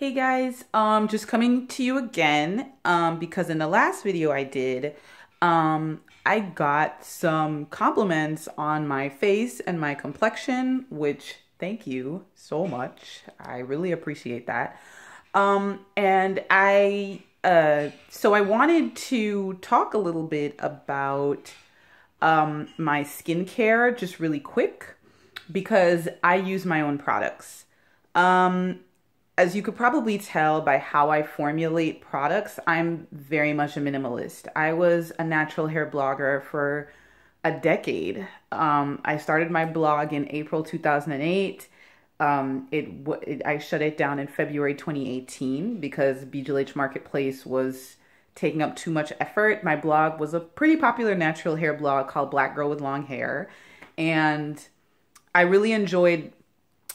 Hey guys, just coming to you again, because in the last video I did, I got some compliments on my face and my complexion, which thank you so much. I really appreciate that. So I wanted to talk a little bit about, my skincare just really quick because I use my own products. Um, as you could probably tell by how I formulate products, I'm very much a minimalist. I was a natural hair blogger for a decade. I started my blog in April 2008. I shut it down in February 2018 because BGLH Marketplace was taking up too much effort. My blog was a pretty popular natural hair blog called Black Girl with Long Hair, and I really enjoyed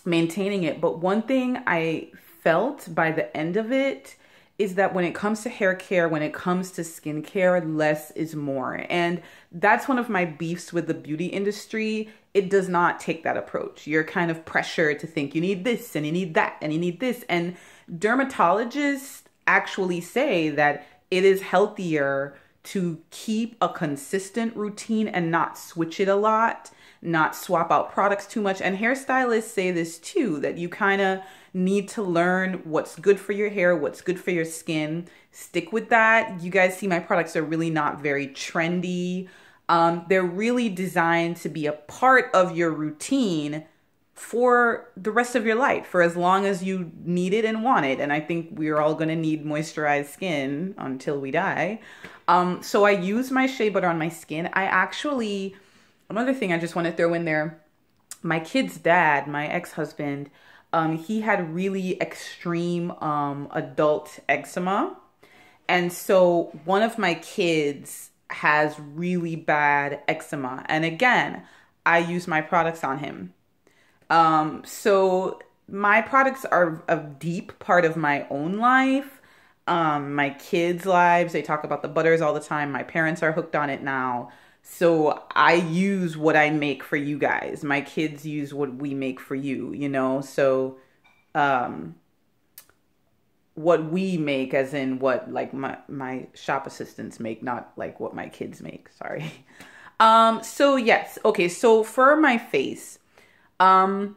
maintaining it. But one thing I felt by the end of it is that when it comes to hair care, when it comes to skincare, less is more. And that's one of my beefs with the beauty industry. It does not take that approach. You're kind of pressured to think you need this and you need that and you need this. And dermatologists actually say that it is healthier to keep a consistent routine and not switch it a lot, not swap out products too much. And hairstylists say this too, that you kind of need to learn what's good for your hair, what's good for your skin. Stick with that. You guys see my products are really not very trendy. They're really designed to be a part of your routine for the rest of your life, for as long as you need it and want it. And I think we're all going to need moisturized skin until we die. So I use my shea butter on my skin. Another thing I just want to throw in there, my kid's dad, my ex-husband, he had really extreme adult eczema. And so one of my kids has really bad eczema. And again, I use my products on him. So my products are a deep part of my own life. My kids' lives, they talk about the butters all the time. My parents are hooked on it now. So I use what I make for you guys. My kids use what we make for you, you know? So, what we make as in what like my shop assistants make, not like what my kids make. Sorry. So yes. Okay. So for my face, I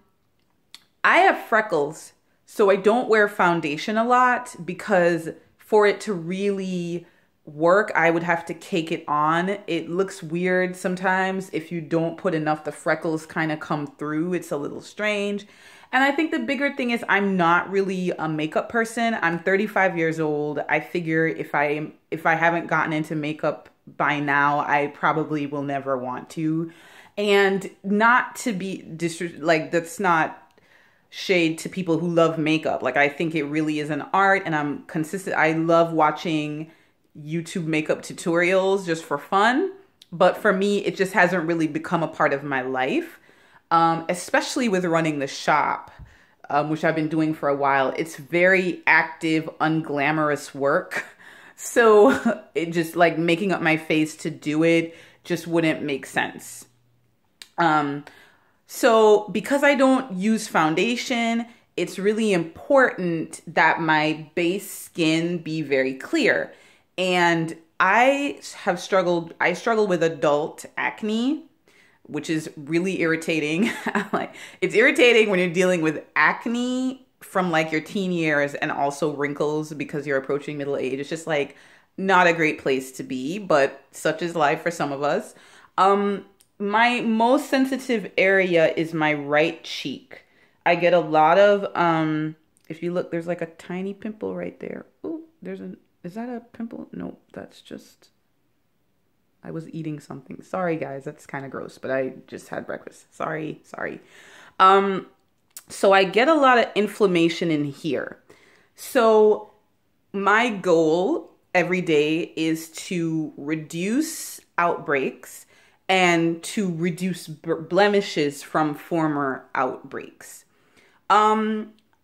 have freckles, so I don't wear foundation a lot because for it to really work, I would have to cake it on. It looks weird sometimes if you don't put enough, the freckles kind of come through. It's a little strange. And I think the bigger thing is I'm not really a makeup person. I'm 35 years old. I figure if I haven't gotten into makeup by now, I probably will never want to. And not to be like, that's not shade to people who love makeup. Like, I think it really is an art, and I'm consistent. I love watching YouTube makeup tutorials just for fun. But for me, it just hasn't really become a part of my life, especially with running the shop, which I've been doing for a while. It's very active, unglamorous work. So it just like making up my face to do it just wouldn't make sense. So because I don't use foundation, it's really important that my base skin be very clear. And I struggle with adult acne, which is really irritating. Like, it's irritating when you're dealing with acne from like your teen years and also wrinkles because you're approaching middle age. It's just like not a great place to be, but such is life for some of us. My most sensitive area is my right cheek. I get a lot of, if you look, there's like a tiny pimple right there. Oh, is that a pimple? No, that's just, I was eating something. Sorry guys, that's kind of gross, but I just had breakfast. Sorry. So I get a lot of inflammation in here. So my goal every day is to reduce outbreaks and to reduce blemishes from former outbreaks.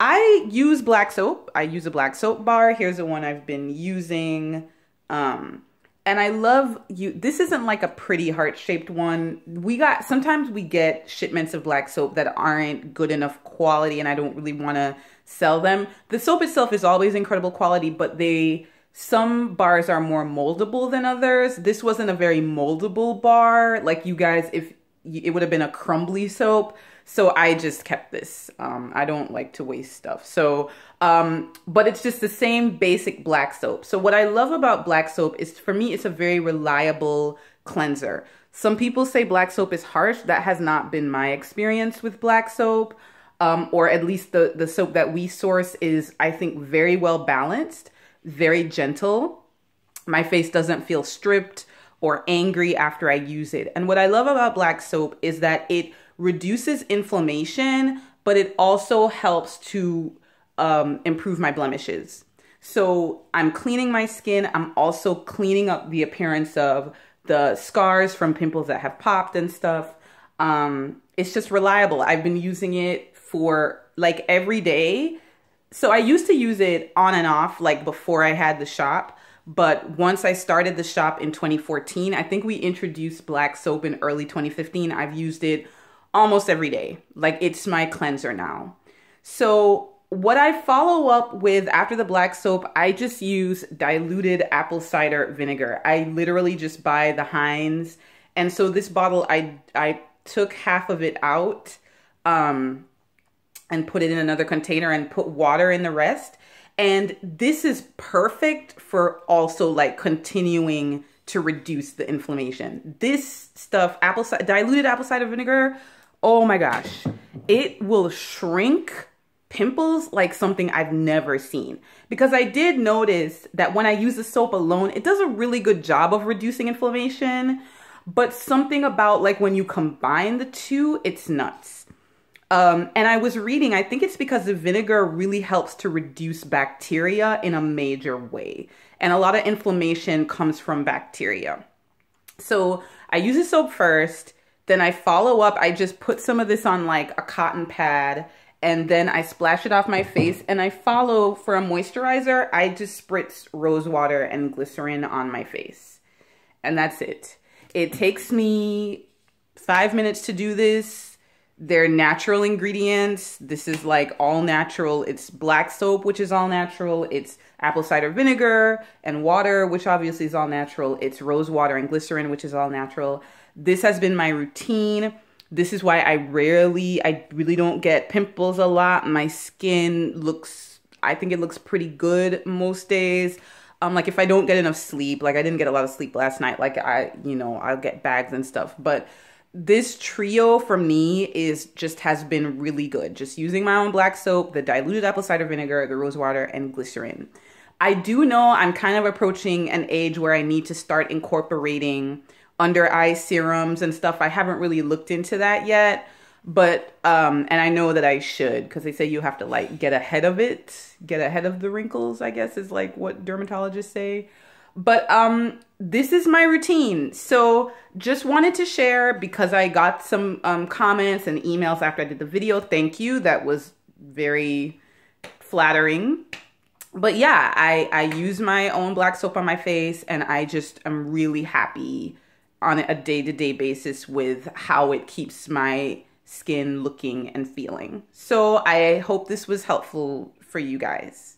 I use black soap. I use a black soap bar. Here's the one I've been using. And I love this isn't like a pretty heart-shaped one. Sometimes we get shipments of black soap that aren't good enough quality, and I don't really want to sell them. The soap itself is always incredible quality, but some bars are more moldable than others. This wasn't a very moldable bar. Like you guys, if it would have been a crumbly soap. So I just kept this. I don't like to waste stuff. So, but it's just the same basic black soap. So what I love about black soap is, for me, it's a very reliable cleanser. Some people say black soap is harsh. That has not been my experience with black soap. Or at least the soap that we source is, I think, very well balanced, very gentle. My face doesn't feel stripped or angry after I use it. And what I love about black soap is that it reduces inflammation, but it also helps to improve my blemishes. So I'm cleaning my skin. I'm also cleaning up the appearance of the scars from pimples that have popped and stuff. It's just reliable. I've been using it for like every day. So I used to use it on and off, like before I had the shop. But once I started the shop in 2014, I think we introduced black soap in early 2015. I've used it almost every day. Like, it's my cleanser now. So what I follow up with after the black soap, I just use diluted apple cider vinegar. I literally just buy the Heinz. And so this bottle, I took half of it out and put it in another container and put water in the rest. And this is perfect for also like continuing to reduce the inflammation. This stuff, diluted apple cider vinegar, oh my gosh, it will shrink pimples like something I've never seen. Because I did notice that when I use the soap alone, it does a really good job of reducing inflammation, but something about like when you combine the two, it's nuts. And I was reading, I think it's because the vinegar really helps to reduce bacteria in a major way. And a lot of inflammation comes from bacteria. So I use the soap first, then I follow up. I just put some of this on like a cotton pad, and then I splash it off my face, and I follow for a moisturizer. I just spritz rose water and glycerin on my face, and that's it. It takes me 5 minutes to do this. They're natural ingredients. This is like all natural. It's black soap, which is all natural. It's apple cider vinegar and water, which obviously is all natural. It's rose water and glycerin, which is all natural. This has been my routine. This is why I really don't get pimples a lot. My skin looks, I think it looks pretty good most days. Like if I don't get enough sleep, like I didn't get a lot of sleep last night, like I'll get bags and stuff. But this trio for me has been really good. Just using my own black soap, the diluted apple cider vinegar, the rose water, and glycerin. I do know I'm kind of approaching an age where I need to start incorporating under eye serums and stuff. I haven't really looked into that yet, but and I know that I should, because they say you have to like get ahead of the wrinkles, I guess is like what dermatologists say. But this is my routine. So just wanted to share because I got some comments and emails after I did the video. Thank you. That was very flattering. But yeah, I use my own black soap on my face, and I just am really happy on a day-to-day basis with how it keeps my skin looking and feeling. So I hope this was helpful for you guys.